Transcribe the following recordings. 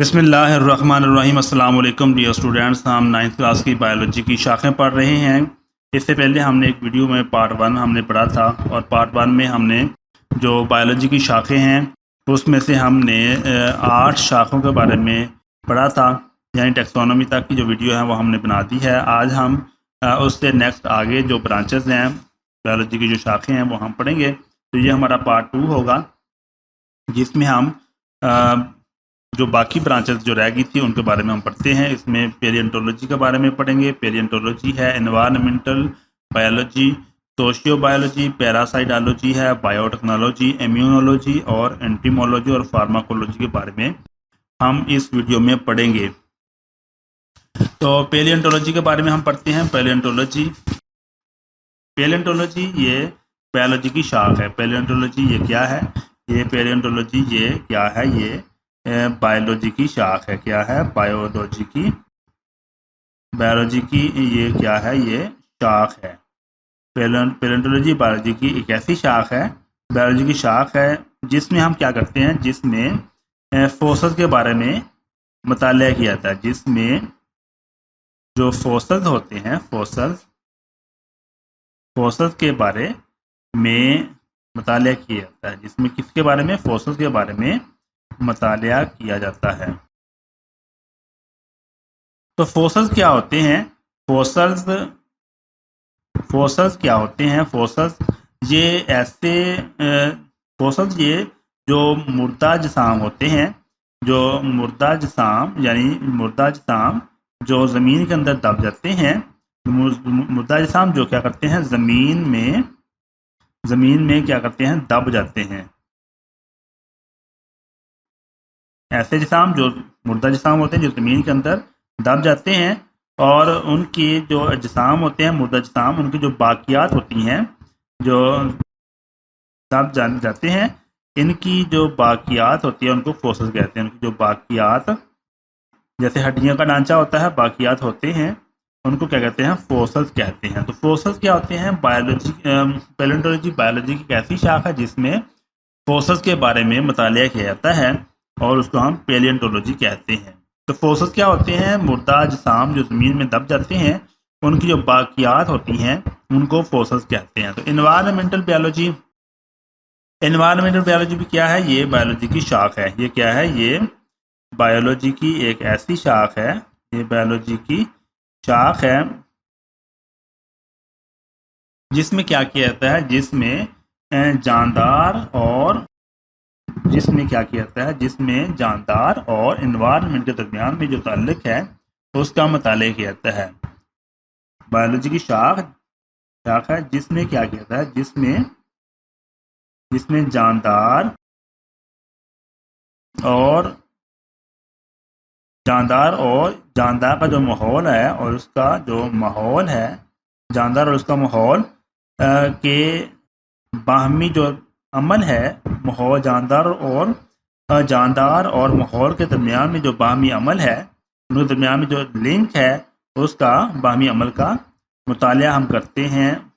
बिस्मिल्लाहिर्रहमानिर्रहीम। अस्सलाम वालेकुम डियर स्टूडेंट्स। हम 9th क्लास की बायोलॉजी की शाखें पढ़ रहे हैं। इससे पहले हमने एक वीडियो में पार्ट 1 हमने पढ़ा था और पार्ट 1 में हमने जो बायोलॉजी की शाखें हैं उसमें से हमने 8 शाखों के बारे में पढ़ा था, यानी टेक्सोनॉमी तक की जो वीडियो है वो हमने बना दी है। आज हम उससे नेक्स्ट आगे जो ब्रांचेस हैं बायोलॉजी की जो शाखें हैं वो हम पढ़ेंगे। तो ये हमारा पार्ट 2 होगा जिसमें हम जो बाकी ब्रांचेस जो रह गई थी उनके बारे में हम पढ़ते हैं। इसमें पेलियोंटोलॉजी के बारे में पढ़ेंगे। पेलियोंटोलॉजी है environmental biology, socio biology, parasitology है, बायोटेक्नोलॉजी, इम्यूनोलॉजी और एंटीमोलॉजी और फार्माकोलॉजी के बारे में हम इस वीडियो में पढ़ेंगे। तो पेलियोंटोलॉजी के बारे में हम पढ़ते हैं। पेलियोंटोलॉजी ये बायोलॉजी की शाख है। पेलियोंटोलॉजी ये क्या है? ये पेलियोंटोलॉजी ये क्या है? ये बायोलॉजी की शाख है। क्या है? बायोलॉजी की ये क्या है? ये शाख है। पेलियोंटोलॉजी बायोलॉजी की एक ऐसी शाख है, बायोलॉजी की शाख है जिसमें हम क्या करते हैं, जिसमें फोसिल्स के बारे में मुताला किया जाता है। जिसमें जो फोसिल्स होते हैं, फोसिल्स के बारे में मुताला किया जाता है। जिसमें किसके बारे में? फोसिल्स के बारे में मुताला किया जाता है। तो फोसिल्स क्या होते हैं? फोसिल्स क्या होते हैं? फोसिल्स ये ऐसे फोसिल्स ये जो मुर्दा जिसाम होते हैं, जो मुर्दा जिसाम यानी मुर्दा जिसाम जो ज़मीन के अंदर दब जाते हैं। मुर्दा जिसाम जो क्या करते हैं, ज़मीन में क्या करते हैं, दब जाते हैं। ऐसे जिसाम जो मुर्दा जिसाम होते हैं जो ज़मीन के अंदर दब जाते हैं और उनकी जो जिसाम होते हैं मुर्दा जिसाम, उनकी जो बाकियात होती हैं जो दब जाते हैं, इनकी जो बाकियात होती है उनको फोसिल्स कहते हैं। उनकी जो बाकियात, जैसे हड्डियों का ढांचा होता है, बाकियात होते हैं, उनको क्या कहते हैं? फोसिल्स कहते हैं। तो फोसिल्स क्या होते हैं? पेलियोंटोलॉजी बायोलॉजी की एक ऐसी शाख है जिसमें फोसिल्स के बारे में मुताला किया जाता है और उसको हम पेलियोंटोलॉजी कहते हैं। तो फोसिल्स क्या होते हैं? मुर्दा अजसाम जो ज़मीन में दब जाते हैं, उनकी जो बाकियात होती हैं उनको फोसिल्स कहते हैं। तो एनवायरनमेंटल बायोलॉजी भी क्या है? ये बायोलॉजी की शाख है। ये क्या है? ये बायोलॉजी की एक ऐसी शाख है, ये बायोलॉजी की शाख है जिसमें क्या किया जाता है, जिसमें जानदार और एनवायरनमेंट के दरमियान में जो ताल्लुक है उसका मुताला किया जाता है। बायोलॉजी की शाख है जिसमें क्या किया जाता है, जिसमें जानदार का जो माहौल है और उसका जो माहौल है, जानदार और उसका माहौल के बाहमी जो अमल है, माहौल जानदार और माहौल के दरमियान में जो बाहमी अमल है, उनके दरमियान में जो लिंक है, उसका बाहमी अमल का मुताला हम करते हैं,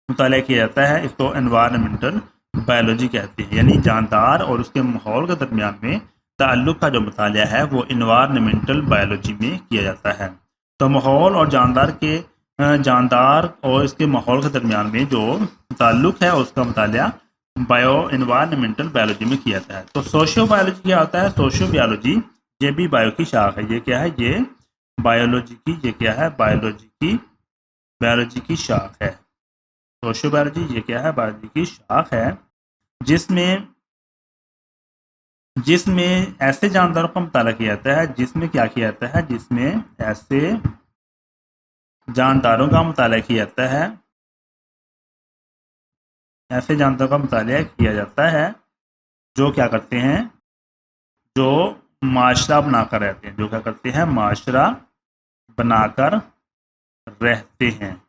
मुताला किया जाता है। इसको एनवायरनमेंटल बायोलॉजी कहते हैं। यानी जानदार और उसके माहौल के दरमियान में ताल्लुक़ का जो मुताला है वो एनवायरनमेंटल बायोलॉजी में किया जाता है। तो माहौल और जानदार और इसके माहौल के दरमियान में जो ताल्लुक़ है उसका मुताला एनवायरनमेंटल बायोलॉजी में किया जाता है। तो सोशियो बायोलॉजी क्या होता है? सोशियो बायोलॉजी ये भी बायो की शाख है। ये क्या है? ये बायोलॉजी की, ये क्या है? बायोलॉजी की शाख है। सोशियो बायोलॉजी ये क्या है? बायोलॉजी की शाख है जिसमें ऐसे जानदारों का मुताला किया जाता है, जिसमें क्या किया जाता है, जिसमें ऐसे जानदारों का मुताला किया जाता है, ऐसे जानदारों का मुताला किया जाता है जो क्या करते हैं, जो माशरा बनाकर रहते हैं, जो क्या करते हैं, माशरा बनाकर रहते हैं।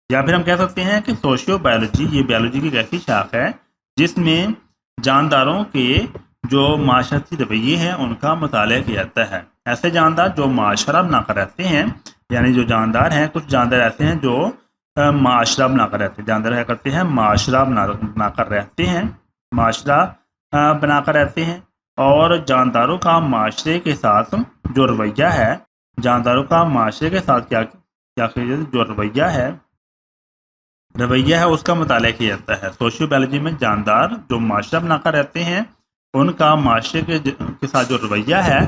या फिर हम कह सकते हैं कि सोशियो बायोलॉजी ये बायोलॉजी की एक ऐसी शाख है जिसमें जानदारों के जो माशरती रवैये हैं उनका मुताला किया जाता है। ऐसे जानदार जो माशरा बनाकर रहते हैं, यानी जो जानदार हैं, कुछ जानदार ऐसे हैं जो माशरा बनाकर रहते हैं। जानदार क्या करते हैं? माशरा बनाकर रहते हैं। माशरा बनाकर रहते हैं। और जानदारों का माशरे के साथ जो रवैया है, जानदारों का माशरे के साथ क्या क्या जो रवैया है उसका मुताला किया जाता है। सोशियो बायोलॉजी में जानदार जो माशरा बनाकर रहते हैं उनका माशरे के साथ जो रवैया है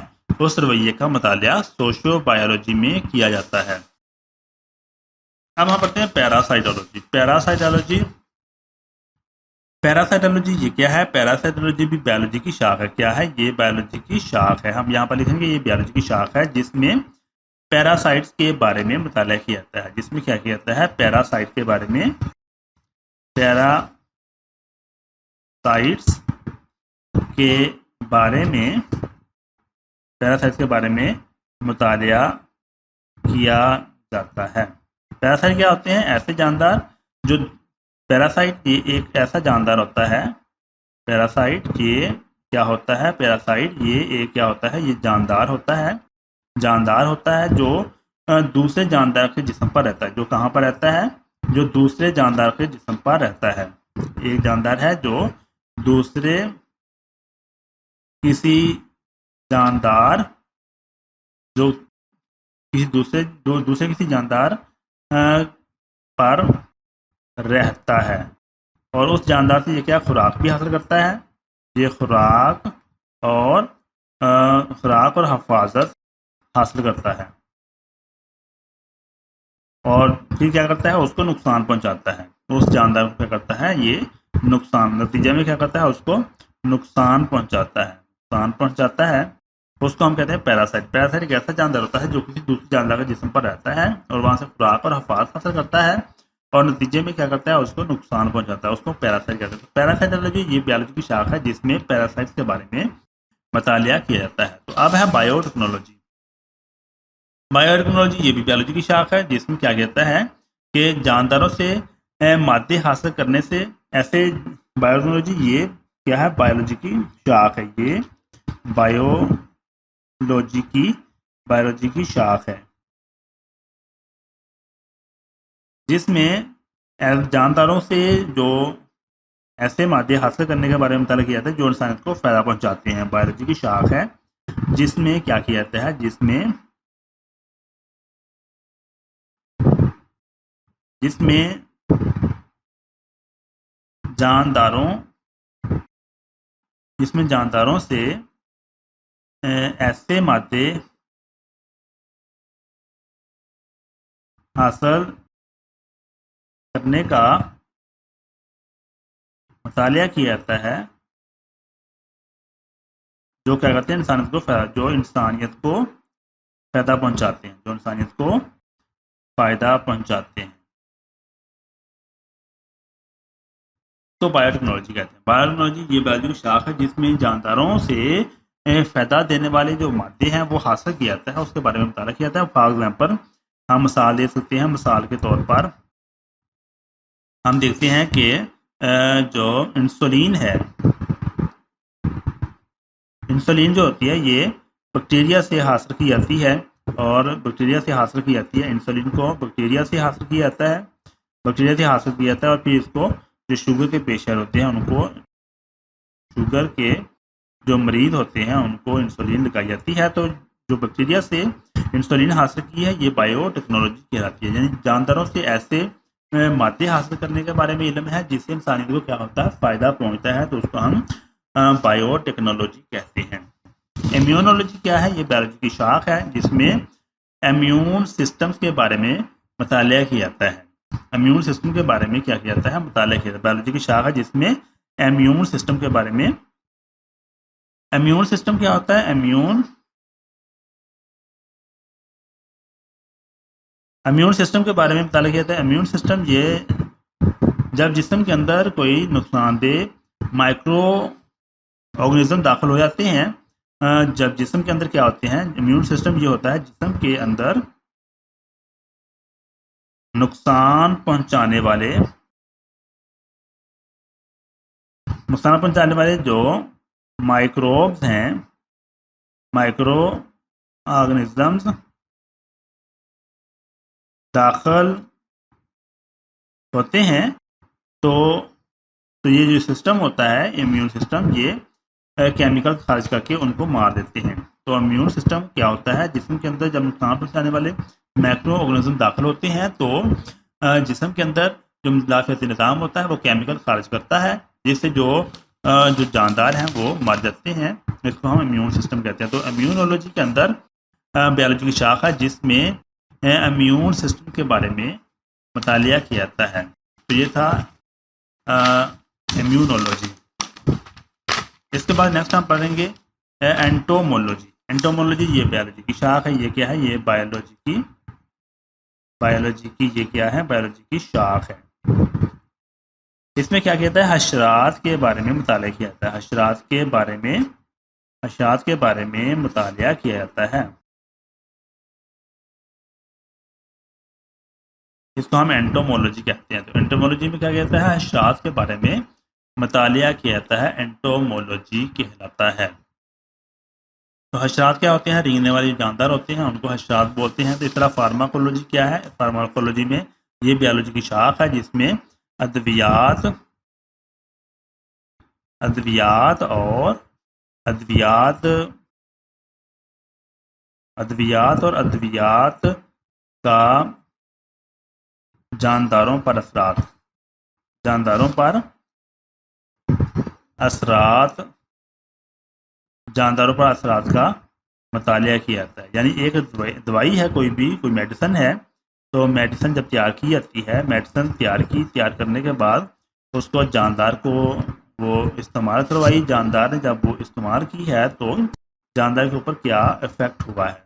उस रवैये का मुताला सोशियो बायोलॉजी में किया जाता है। अब हम पढ़ते हैं पैरासाइटोलॉजी। पैरासाइटोलॉजी ये क्या है? पैरासाइटोलॉजी भी बायोलॉजी की शाख है। क्या है? ये बायोलॉजी की शाख है। हम यहाँ पर लिखेंगे ये बायोलॉजी की शाख है जिसमें पैरासाइट्स के बारे में मुताला किया जाता है। जिसमें क्या किया जाता है? पैरासाइट के बारे में, पैरासाइट्स के बारे में मुताला किया जाता है। पैरासाइट क्या होते हैं? ऐसे जानदार जो पैरासाइट ये एक ऐसा जानदार होता है। पैरासाइट ये क्या होता है? पैरासाइट ये एक क्या होता है? ये जानदार होता है जो दूसरे जानदार के जिस्म पर रहता है। जो कहाँ पर रहता है? जो दूसरे जानदार के जिस्म पर रहता है। एक जानदार है जो दूसरे किसी जानदार जो दूसरे किसी जानदार पर रहता है और उस जानदार से ये क्या खुराक भी हासिल करता है। ये खुराक और हिफाजत हासिल करता है और फिर क्या करता है? उसको नुकसान पहुंचाता है। उस जानदार को क्या करता है? ये नुकसान, नतीजे में क्या करता है? उसको नुकसान पहुंचाता है। उसको हम कहते हैं पैरासाइट। पैरासाइट एक ऐसा जानदार होता है जो किसी दूसरे जानदार के जिस्म पर रहता है और वहां से खुराक और हिफाजत हासिल करता है और नतीजे में क्या करता है? उसको नुकसान पहुंचाता है। उसको पैरासाइट कहते हैं। पैरासाइटोलॉजी ये बायोलॉजी की शाख है जिसमें पैरासाइट्स के बारे में मुतालिया किया जाता है। तो अब है बायोटेक्नोलॉजी। बायोटेक्नोलॉजी ये भी बायोलॉजी की शाख है जिसमें क्या कहता है कि जानदारों से मादे हासिल करने से ऐसे बायोटेक्नोलॉजी ये क्या है? बायोलॉजी की शाख है। ये बायोलॉजी की शाख है जिसमें जानदारों से जो ऐसे मादे हासिल करने के बारे में मुताला किया जाता है जो इंसानियत को फ़ायदा पहुंचाते हैं। बायोलॉजी की शाख है जिसमें क्या किया जाता है? जिसमें जानदारों से ऐसे मादे हासिल करने का मुतालिया किया जाता है जो क्या करते हैं? जो इंसानियत को फ़ायदा पहुंचाते हैं। तो बायोटेक्नोलॉजी कहते हैं। बायोटेक्नोलॉजी ये बायोलॉजी की शाख है जिसमें जानदारों से फ़ायदा देने वाले जो मादे हैं वो हासिल किया जाता है, उसके बारे में मुताला किया जाता है। फॉर एग्जाम्पल हम मिसाल दे सकते हैं। मिसाल के तौर पर हम देखते हैं कि जो इंसुलिन है, इंसुलिन जो होती है ये बैक्टीरिया से हासिल की जाती है और इंसुलिन को बैक्टीरिया से हासिल किया जाता है और फिर इसको जो शुगर के पेशेंट होते हैं उनको, शुगर के जो मरीज होते हैं उनको इंसुलिन लगाई जाती है। तो जो बैक्टीरिया से इंसुलिन हासिल की है ये बायोटेक्नोलॉजी कहलाती है। यानी जानदारों से ऐसे मादे हासिल करने के बारे में इल्म है जिससे इंसानियत को क्या होता है? फ़ायदा पहुंचता है। तो उसको हम बायोटेक्नोलॉजी कहते हैं। इम्यूनोलॉजी क्या है? ये बायोलॉजी की शाख है जिसमें इम्यून सिस्टम्स के बारे में मुतालिया किया जाता है। इम्यून सिस्टम के बारे में क्या किया जाता है? मुतालिया किया जाता है। बायोलॉजी की शाख है जिसमें इम्यून सिस्टम के बारे में, इम्यून सिस्टम क्या होता है? इम्यून सिस्टम के बारे में मुतालिया किया जाता है। इम्यून सिस्टम ये जब जिस्म के अंदर कोई नुकसानदेह माइक्रो ऑर्गेनिज्म दाखिल हो जाते हैं, जब जिस्म के अंदर क्या होते हैं? इम्यून सिस्टम ये होता है जिस्म के अंदर नुकसान पहुंचाने वाले जो माइक्रोब्स हैं, माइक्रो ऑर्गेनिजम्स दाखिल होते हैं। तो ये जो सिस्टम होता है इम्यून सिस्टम, ये केमिकल खारिज करके उनको मार देते हैं। तो इम्यून सिस्टम क्या होता है, जिस्म के अंदर जब नुकसान पहुँचाने वाले माइक्रो ऑर्गेनिज्म दाखिल होते हैं तो जिस्म के अंदर जो मुदाफ़ाती निज़ाम होता है वो केमिकल खारिज करता है, जिससे जो जानदार हैं वो मर जाते हैं। इसको हम इम्यून सिस्टम कहते हैं। तो इम्यूनोलॉजी के अंदर बायोलॉजी की शाखा जिसमें इम्यून सिस्टम के बारे में मुतालिया किया जाता है। तो ये था इम्यूनोलॉजी। इसके बाद नेक्स्ट हम पढ़ेंगे एंटोमोलॉजी। एंटोमोलॉजी ये बायोलॉजी की शाख है। ये क्या है, ये बायोलॉजी की ये क्या है, बायोलॉजी की शाख है। इसमें क्या कहता है, हशरात के बारे में मुतालिया किया जाता है। हशरात के बारे में मुतालिया किया जाता है। इसको हम एंटोमोलॉजी कहते हैं। तो एंटोमोलॉजी में क्या कहता है, हशरात के बारे में मुतालिया किया जाता है, एंटोमोलॉजी कहलाता है। तो हशरात क्या होते हैं, रेंगने वाले जानदार होते हैं, उनको हशरात बोलते हैं। तो इस तरह फार्माकोलॉजी क्या है, फार्माकोलॉजी में ये बायोलॉजी की शाख है जिसमें अद्वियात और अद्वियात का जानदारों पर असरात का मुतालिया किया जाता है। यानी एक दवाई है, कोई मेडिसिन है, तो मेडिसिन जब तैयार की जाती है, मेडिसिन तैयार करने के बाद उसको जानदार को वो इस्तेमाल करवाई। जानदार ने जब वो इस्तेमाल की है तो जानदार के ऊपर क्या इफ़ेक्ट हुआ है,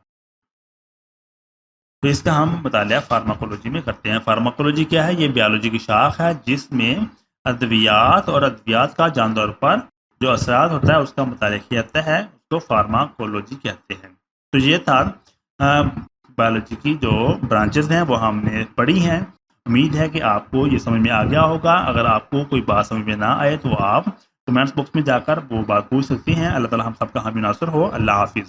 तो इसका हम मुतालिया फार्माकोलॉजी में करते हैं। फार्माकोलॉजी क्या है, ये बायोलॉजी की शाख है जिसमें अद्वियात का जानदारों पर जो असरात होता है उसका मुतालिया किया जाता है, उसको फार्माकोलॉजी कहते हैं। तो ये था बायोलॉजी की जो ब्रांचेस हैं वो हमने पढ़ी हैं। उम्मीद है कि आपको ये समझ में आ गया होगा। अगर आपको कोई बात समझ में ना आए तो आप कमेंट्स बॉक्स में जाकर वो बात पूछ सकते हैं। अल्लाह ताला हम सबका हामी नासर हो। अल्लाह हाफिज़।